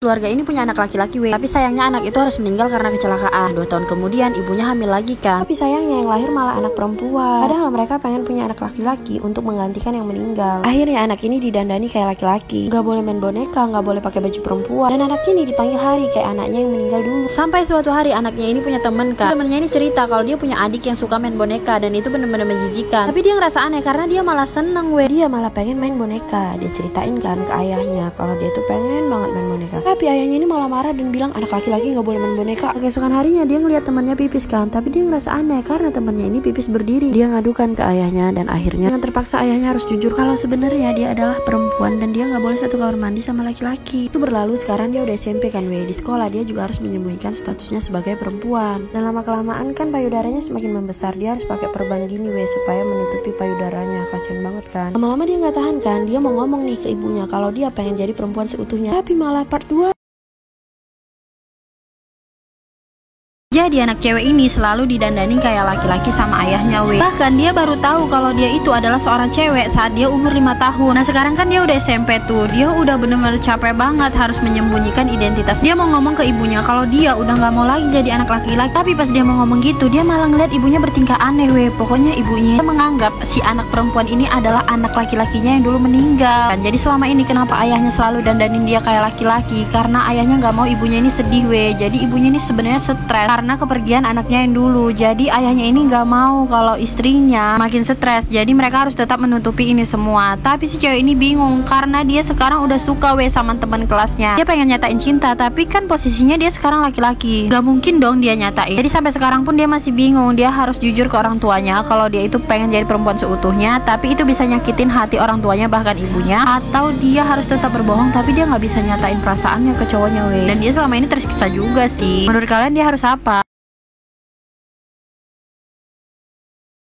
Keluarga ini punya anak laki-laki weh. Tapi sayangnya anak itu harus meninggal karena kecelakaan. 2 tahun kemudian ibunya hamil lagi kan. Tapi sayangnya yang lahir malah anak perempuan. Padahal mereka pengen punya anak laki-laki untuk menggantikan yang meninggal. Akhirnya anak ini didandani kayak laki-laki. Gak boleh main boneka, gak boleh pakai baju perempuan. Dan anak ini dipanggil Hari kayak anaknya yang meninggal dulu. Sampai suatu hari anaknya ini punya temen kan. Temennya ini cerita kalau dia punya adik yang suka main boneka dan itu bener-bener menjijikan. Tapi dia ngerasa aneh karena dia malah seneng weh. Dia malah pengen main boneka. Dia ceritain kan ke ayahnya kalau dia tuh pengen banget main boneka. Tapi ayahnya ini malah marah dan bilang anak laki-laki gak boleh main boneka. Keesokan harinya dia ngeliat temannya pipis kan. Tapi dia ngerasa aneh karena temannya ini pipis berdiri. Dia ngadukan ke ayahnya dan akhirnya dengan terpaksa ayahnya harus jujur kalau sebenarnya dia adalah perempuan dan dia gak boleh satu kamar mandi sama laki-laki. Itu berlalu, sekarang dia udah SMP kan weh. Di sekolah dia juga harus menyembunyikan statusnya sebagai perempuan. Dan lama kelamaan kan payudaranya semakin membesar. Dia harus pakai perban gini weh supaya menutupi payudaranya. Kasian banget kan. Lama-lama dia nggak tahan kan. Dia mau ngomong nih ke ibunya kalau dia pengen jadi perempuan seutuhnya. Tapi malah part 2. Jadi anak cewek ini selalu didandani kayak laki-laki sama ayahnya weh. Bahkan dia baru tahu kalau dia itu adalah seorang cewek saat dia umur 5 tahun. Nah sekarang kan dia udah SMP tuh. Dia udah bener-bener capek banget harus menyembunyikan identitas. Dia mau ngomong ke ibunya kalau dia udah gak mau lagi jadi anak laki-laki. Tapi pas dia mau ngomong gitu, dia malah ngeliat ibunya bertingkah aneh weh. Pokoknya ibunya menganggap si anak perempuan ini adalah anak laki-lakinya yang dulu meninggal. Dan jadi selama ini kenapa ayahnya selalu dandanin dia kayak laki-laki? Karena ayahnya gak mau ibunya ini sedih weh. Jadi ibunya ini sebenarnya stres karena kepergian anaknya yang dulu. Jadi ayahnya ini gak mau kalau istrinya makin stres. Jadi mereka harus tetap menutupi ini semua. Tapi si cewek ini bingung karena dia sekarang udah suka weh sama teman kelasnya. Dia pengen nyatain cinta, tapi kan posisinya dia sekarang laki-laki. Gak mungkin dong dia nyatain. Jadi sampai sekarang pun dia masih bingung. Dia harus jujur ke orang tuanya kalau dia itu pengen jadi perempuan seutuhnya. Tapi itu bisa nyakitin hati orang tuanya, bahkan ibunya. Atau dia harus tetap berbohong tapi dia gak bisa nyatain perasaannya ke cowoknya weh. Dan dia selama ini tersiksa juga sih. Menurut kalian dia harus apa?